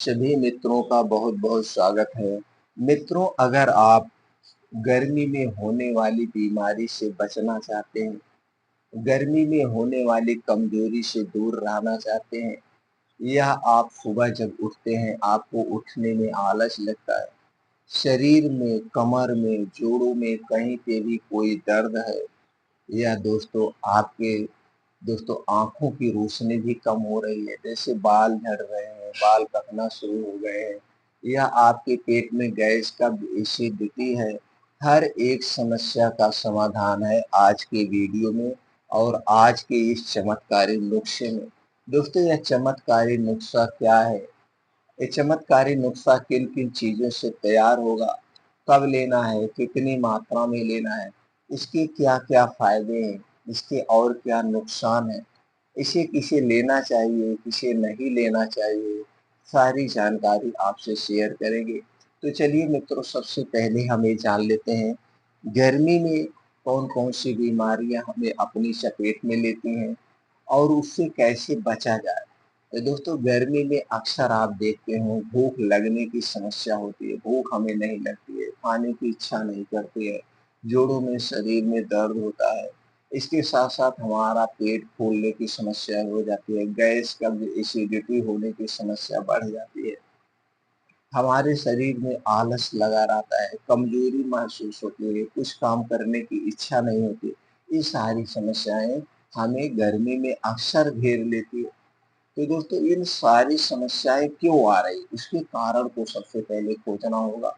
सभी मित्रों का बहुत बहुत स्वागत है। मित्रों, अगर आप गर्मी में होने वाली बीमारी से बचना चाहते हैं, गर्मी में होने वाली कमजोरी से दूर रहना चाहते हैं, या आप सुबह जब उठते हैं आपको उठने में आलस लगता है, शरीर में, कमर में, जोड़ों में कहीं पे भी कोई दर्द है, या दोस्तों आंखों की रोशनी भी कम हो रही है, जैसे बाल झड़ रहे हैं, बाल पकना शुरू हो गए हैं, या आपके पेट में गैस का एसिडिटी है। हर एक समस्या का समाधान है आज के वीडियो में और आज के इस चमत्कारी नुस्खे में। दोस्तों, यह चमत्कारी नुस्खा क्या है? ये चमत्कारी नुस्खा किन किन चीजों से तैयार होगा, कब लेना है, कितनी मात्रा में लेना है, इसके क्या क्या फायदे हैं, इसके और क्या नुकसान है, इसे किसे लेना चाहिए, किसे नहीं लेना चाहिए, सारी जानकारी आपसे शेयर करेंगे। तो चलिए मित्रों, सबसे पहले हम ये जान लेते हैं गर्मी में कौन कौन सी बीमारियां हमें अपनी चपेट में लेती हैं और उससे कैसे बचा जाए। तो दोस्तों, गर्मी में अक्सर आप देखते हो भूख लगने की समस्या होती है, भूख हमें नहीं लगती है, खाने की इच्छा नहीं करती है, जोड़ों में, शरीर में दर्द होता है। इसके साथ साथ हमारा पेट फूलने की समस्या हो जाती है, गैस, कब्ज, एसिडिटी होने की समस्या बढ़ जाती है, हमारे शरीर में आलस लगा रहता है, कमजोरी महसूस होती है, कुछ काम करने की इच्छा नहीं होती। ये सारी समस्याएं हमें गर्मी में अक्सर घेर लेती है। तो दोस्तों, इन सारी समस्याएं क्यों आ रही, उसके कारण को सबसे पहले खोजना होगा।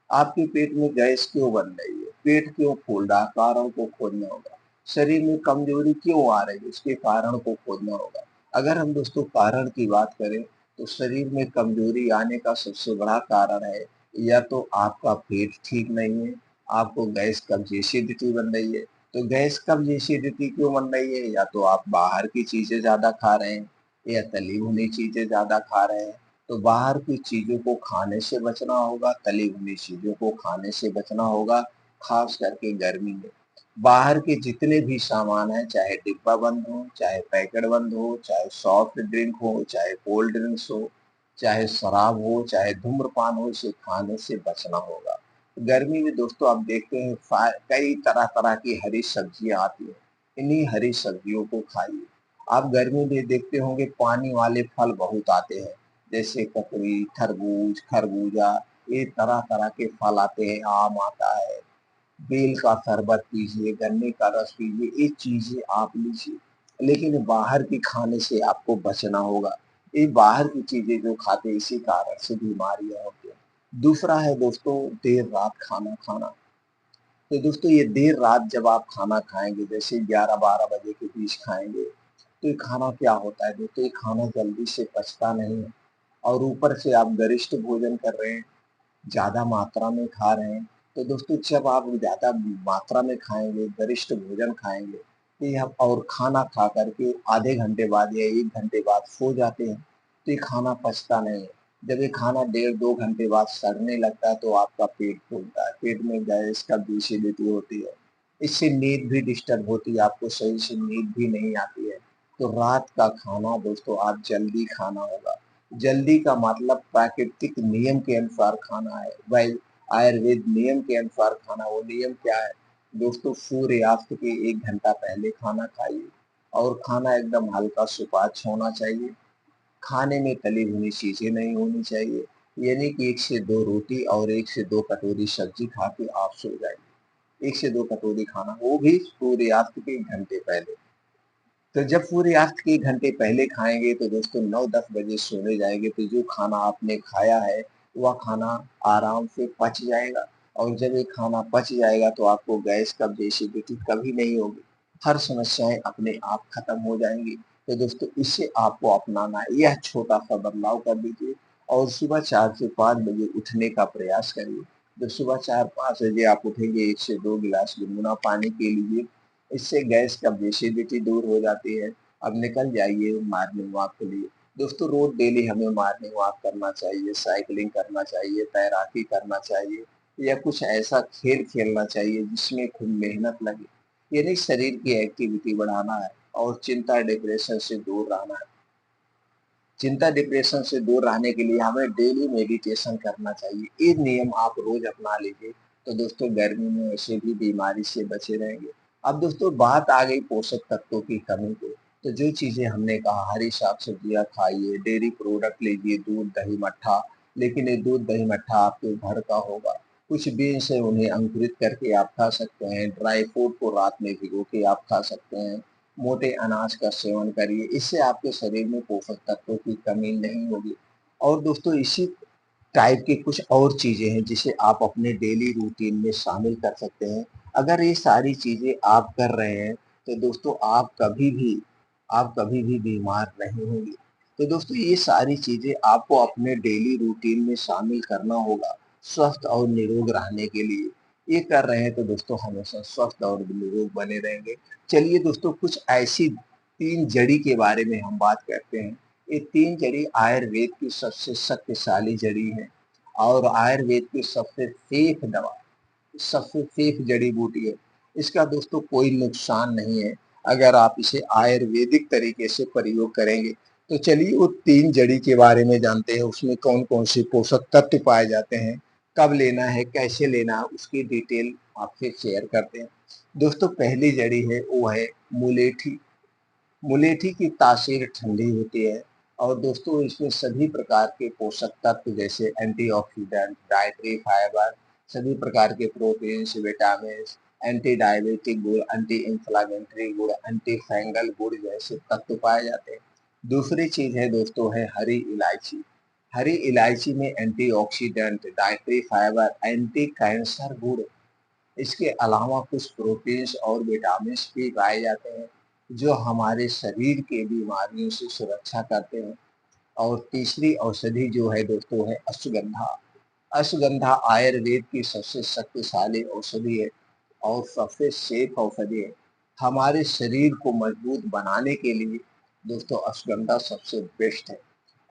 आपके पेट में गैस क्यों बन रही है, पेट क्यों फूल रहा, कारण को खोजना होगा। शरीर में कमजोरी क्यों आ रही है, उसके कारण को खोजना होगा। अगर हम दोस्तों कारण की बात करें, तो शरीर में कमजोरी आने का सबसे बड़ा कारण है, या तो आपका पेट ठीक नहीं है, आपको गैस कब्ज एसिडिटी बन रही है। तो गैस कब्ज एसिडिटी क्यों बन रही है? या तो आप बाहर की चीजें ज्यादा खा रहे हैं, या तली भुनी चीजें ज्यादा खा रहे हैं। तो बाहर की चीज़ों को खाने से बचना होगा, तली भुनी चीज़ों को खाने से बचना होगा, ख़ास करके गर्मी में। बाहर के जितने भी सामान हैं, चाहे डिब्बा बंद हो, चाहे पैकेट बंद हो, चाहे सॉफ्ट ड्रिंक हो, चाहे कोल्ड ड्रिंक्स हो, चाहे शराब हो, चाहे धूम्रपान हो, इसे खाने से बचना होगा। गर्मी में दोस्तों आप देखते हैं कई तरह-तरह की हरी सब्जियाँ आती हैं, इन्हीं हरी सब्जियों को खाइए। आप गर्मी में देखते होंगे पानी वाले फल बहुत आते हैं, जैसे ककड़ी, तरबूज, खरबूजा, ये तरह-तरह के फल आते हैं, आम आता है, बेल का शरबत पीजिए, गन्ने का रस पीजिए, ये चीज़ें आप लीजिए। लेकिन बाहर की खाने से आपको बचना होगा। ये बाहर की चीज़ें जो खाते हैं इसी कारण से बीमारियाँ होती हैं। दूसरा है दोस्तों देर रात खाना खाना। तो दोस्तों, ये देर रात जब आप खाना खाएँगे, जैसे 11-12 बजे के बीच खाएँगे, तो ये खाना क्या होता है दोस्तों, ये खाना जल्दी से पचता नहीं है और ऊपर से आप गरिष्ठ भोजन कर रहे हैं, ज़्यादा मात्रा में खा रहे हैं। तो दोस्तों, जब आप ज़्यादा मात्रा में खाएँगे, गरिष्ठ भोजन खाएँगे, तो ये आप और खाना खा कर के आधे घंटे बाद या 1 घंटे बाद सो जाते हैं, तो ये खाना पचता नहीं है। जब ये खाना डेढ़ 2 घंटे बाद सड़ने लगता है, तो आपका पेट फूलता है, पेट में गैस, कब्ज़, एसिडिटी होती है। इससे नींद भी डिस्टर्ब होती है, आपको सही से नींद भी नहीं आती है। तो रात का खाना दोस्तों आप जल्दी खाना होगा। जल्दी का मतलब प्राकृतिक नियम के अनुसार खाना है, वही आयुर्वेद नियम के अनुसार खाना। वो नियम क्या है दोस्तों? सूर्यास्त के 1 घंटा पहले खाना खाइए और खाना एकदम हल्का सुपाच्य होना चाहिए। खाने में तली भुनी चीज़ें नहीं होनी चाहिए, यानी कि 1 से 2 रोटी और 1 से 2 कटोरी सब्जी खा के आप सो जाइए। 1 से 2 कटोरी खाना, वो भी सूर्यास्त के 1 घंटे पहले। तो जब सूर्यास्त के 1 घंटे पहले खाएँगे तो दोस्तों 9-10 बजे सोने जाएँगे, तो जो खाना आपने खाया है, वह खाना आराम से पच जाएगा और जब ये खाना पच जाएगा तो आपको गैस, कब्ज़, एसिडिटी कभी नहीं होगी। हर समस्याएँ अपने आप खत्म हो जाएँगी। तो दोस्तों, इसे आपको अपनाना है, यह छोटा-सा बदलाव कर दीजिए और सुबह 4 से 5 बजे उठने का प्रयास करिए। जब सुबह 4-5 बजे आप उठेंगे, 1 से 2 गिलास गुनगुना पानी पी लीजिए, इससे गैस का एसिडिटी दूर हो जाती है। अब निकल जाइए मॉर्निंग वॉक के लिए। दोस्तों, रोज़ डेली हमें मॉर्निंग वॉक करना चाहिए, साइक्लिंग करना चाहिए, तैराकी करना चाहिए या कुछ ऐसा खेल खेलना चाहिए जिसमें खूब मेहनत लगे। ये नहीं शरीर की एक्टिविटी बढ़ाना है और चिंता, डिप्रेशन से दूर रहना है। चिंता डिप्रेशन से दूर रहने के लिए हमें डेली मेडिटेशन करना चाहिए। ये नियम आप रोज अपना लीजिए तो दोस्तों गर्मी में वैसे भी बीमारी से बचे रहेंगे। अब दोस्तों बात आ गई पोषक तत्वों की कमी पे, तो जो चीजें हमने कहा हरी साग सब्जियां खाइए, डेयरी प्रोडक्ट लीजिए, दूध दही मट्ठा, लेकिन ये दूध दही मट्ठा आपके घर का होगा। कुछ बीन्स है उन्हें अंकुरित करके आप खा सकते हैं, ड्राई फ्रूट को रात में भिगो के आप खा सकते हैं, मोटे अनाज का सेवन करिए, इससे आपके शरीर में पोषक तत्वों की कमी नहीं होगी। और दोस्तों इसी टाइप की कुछ और चीजें हैं जिसे आप अपने डेली रूटीन में शामिल कर सकते हैं। अगर ये सारी चीजें आप कर रहे हैं तो दोस्तों आप कभी भी बीमार नहीं होंगे। तो दोस्तों ये सारी चीजें आपको अपने डेली रूटीन में शामिल करना होगा स्वस्थ और निरोग रहने के लिए। ये कर रहे हैं तो दोस्तों हमेशा स्वस्थ और निरोग बने रहेंगे। चलिए दोस्तों कुछ ऐसी 3 जड़ी के बारे में हम बात करते हैं। ये 3 जड़ी आयुर्वेद की सबसे शक्तिशाली जड़ी है और आयुर्वेद की सबसे सेफ जड़ी-बूटी है। इसका दोस्तों कोई नुकसान नहीं है अगर आप इसे आयुर्वेदिक तरीके से प्रयोग करेंगे। तो चलिए वो 3 जड़ी के बारे में जानते हैं, उसमें कौन-कौन से पोषक तत्व पाए जाते हैं, कब लेना है, कैसे लेना है, उसकी डिटेल आपसे शेयर करते हैं। दोस्तों पहली जड़ी है वो है मुलेठी। मुलेठी की तासीर ठंडी होती है और दोस्तों इसमें सभी प्रकार के पोषक तत्व जैसे एंटीऑक्सीडेंट, डाइटरी फाइबर, सभी प्रकार के प्रोटीन्स, विटामिन, एंटी डायबिटिक गुण, एंटी इंफ्लेमेटरी गुण, एंटी फंगल गुण जैसे तत्व पाए जाते हैं। दूसरी चीज है दोस्तों है हरी इलायची। हरी इलायची में antioxidant, dietary fibre, anti cancer गुण, इसके अलावा कुछ प्रोटीन्स और विटामिन भी पाए जाते हैं जो हमारे शरीर के बीमारियों से सुरक्षा करते हैं। और तीसरी औषधि जो है दोस्तों है अश्वगंधा। अश्वगंधा आयुर्वेद की सबसे शक्तिशाली औषधि है और सबसे सेफ औषधि है। हमारे शरीर को मजबूत बनाने के लिए दोस्तों अश्वगंधा सबसे बेस्ट है।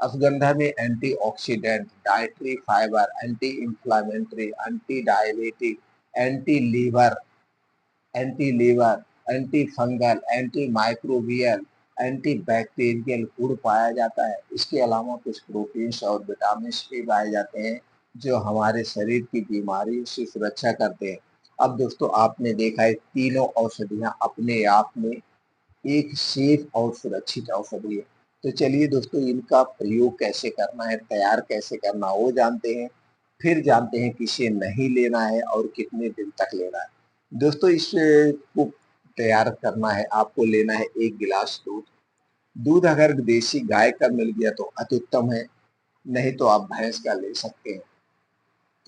अश्वगंधा में antioxidant, dietary fibre, anti inflammatory, anti diabetic, anti liver anti liver, anti fungal, anti microbial, anti bacterial गुण पाया जाता है। इसके अलावा कुछ प्रोटीन्स और विटामिन भी पाए जाते हैं जो हमारे शरीर की बीमारियों से सुरक्षा करते हैं। अब दोस्तों आपने देखा है तीनों औषधियां अपने आप में एक सेफ और सुरक्षित औषधि है। तो चलिए दोस्तों इनका प्रयोग कैसे करना है, तैयार कैसे करना वो जानते हैं। फिर जानते हैं किसे नहीं लेना है और कितने दिन तक लेना है। दोस्तों इस को तैयार करना है, आपको लेना है 1 गिलास दूध। दूध अगर देसी गाय का मिल गया तो अति उत्तम है, नहीं तो आप भैंस का ले सकते हैं।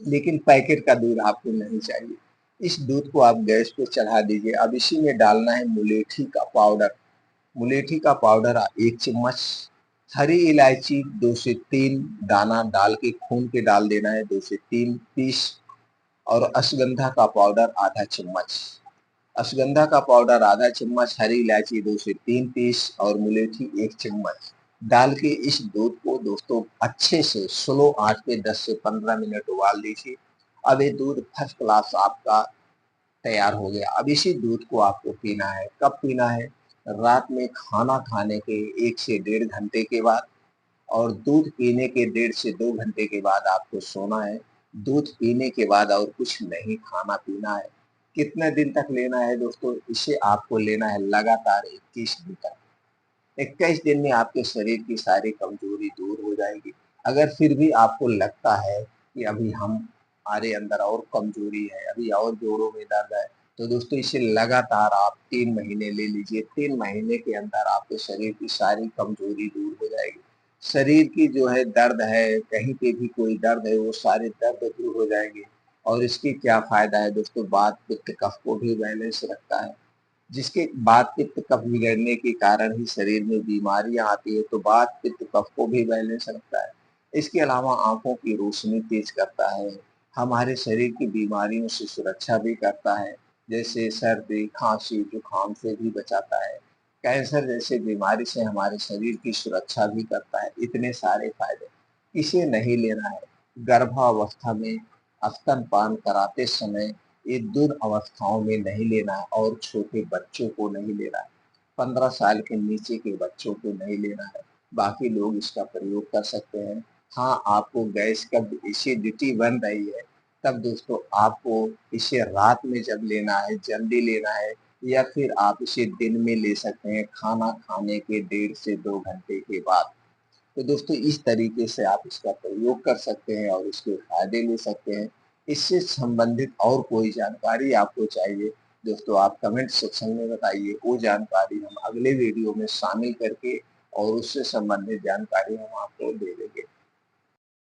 लेकिन पैकेट का दूध आपको नहीं चाहिए। इस दूध को आप गैस पे चढ़ा दीजिए। अब इसी में डालना है मुलेठी का पाउडर। मुलेठी का पाउडर 1 चम्मच, हरी इलायची 2 से 3 दाना डाल के खून के डाल देना है 2 से 3 पीस, और अश्वगंधा का पाउडर आधा चम्मच। अश्वगंधा का पाउडर आधा चम्मच, हरी इलायची 2 से 3 पीस और मुलेठी 1 चम्मच डाल के इस दूध को दोस्तों अच्छे से स्लो आंच पे 10 से 15 मिनट उबाल दीजिए। अब ये दूध फर्स्ट क्लास आपका तैयार हो गया। अब इसी दूध को आपको पीना है। कब पीना है? रात में खाना खाने के 1 से 1.5 घंटे के बाद, और दूध पीने के 1.5 से 2 घंटे के बाद आपको सोना है। दूध पीने के बाद और कुछ नहीं खाना पीना है। कितने दिन तक लेना है दोस्तों? इसे आपको लेना है लगातार 21 दिन तक। 21 दिन में आपके शरीर की सारी कमजोरी दूर हो जाएगी। अगर फिर भी आपको लगता है कि अभी हमारे अंदर और कमजोरी है, अभी और जोड़ों में दर्द है, तो दोस्तों इसे लगातार आप 3 महीने ले लीजिए। 3 महीने के अंदर आपके शरीर की सारी कमजोरी दूर हो जाएगी। शरीर की जो है दर्द है, कहीं पे भी कोई दर्द है, वो सारे दर्द दूर हो जाएंगे। और इसकी क्या फायदा है दोस्तों, वात पित्त कफ को भी बैलेंस रखता है। जिसके वात पित्त कफ बिगड़ने के कारण ही शरीर में बीमारियां आती है, तो वात पित्त कफ को भी बैलेंस रखता है। इसके अलावा आंखों की रोशनी तेज करता है, हमारे शरीर की बीमारियों से सुरक्षा भी करता है, जैसे सर्दी खांसी जुकाम से भी बचाता है, कैंसर जैसे बीमारी से हमारे शरीर की सुरक्षा भी करता है। इतने सारे फायदे। इसे नहीं लेना है गर्भावस्था में, स्तनपान कराते समय, ये दूर अवस्थाओं में नहीं लेना है, और छोटे बच्चों को नहीं लेना है। 15 साल के नीचे के बच्चों को नहीं लेना है। बाकी लोग इसका प्रयोग कर सकते हैं। हाँ, आपको गैस का एसिडिटी बन रही है, तब दोस्तों आपको इसे रात में जब लेना है, जल्दी लेना है, या फिर आप इसे दिन में ले सकते हैं खाना खाने के 1.5 से 2 घंटे के बाद। तो दोस्तों इस तरीके से आप इसका प्रयोग कर सकते हैं और इसके फ़ायदे ले सकते हैं। इससे संबंधित और कोई जानकारी आपको चाहिए, दोस्तों आप कमेंट सेक्शन में बताइए, वो जानकारी हम अगले वीडियो में शामिल करके और उससे संबंधित जानकारी हम आपको दे देंगे।